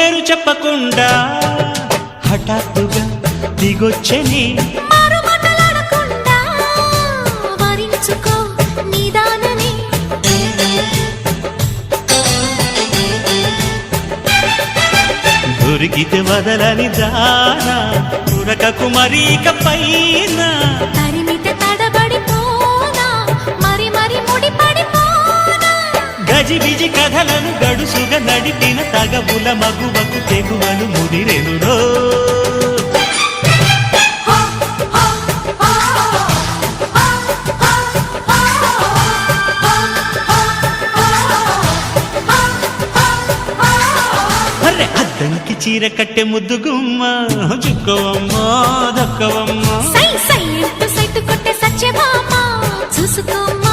పేరు చెప్పకుండా హఠాత్తుగా దిగొచ్చని దొరికితే వదలని దానా ఉరకకు మరీక పైన తరిమితే తడబడిపోనా మరి మరి ముడిపడిపోనా గజిబిజి కథలను గడుసుగా నడిపిన తగవుల మగువకు తెగువలు ముదిరెనురో అద్దంకి చీర కట్టె ముద్దుగుమ్మ చుక్కవమ్మా దక్కవమ్మా సై సై సైటు కొట్టే సత్యభామ చూసుకోమ్మా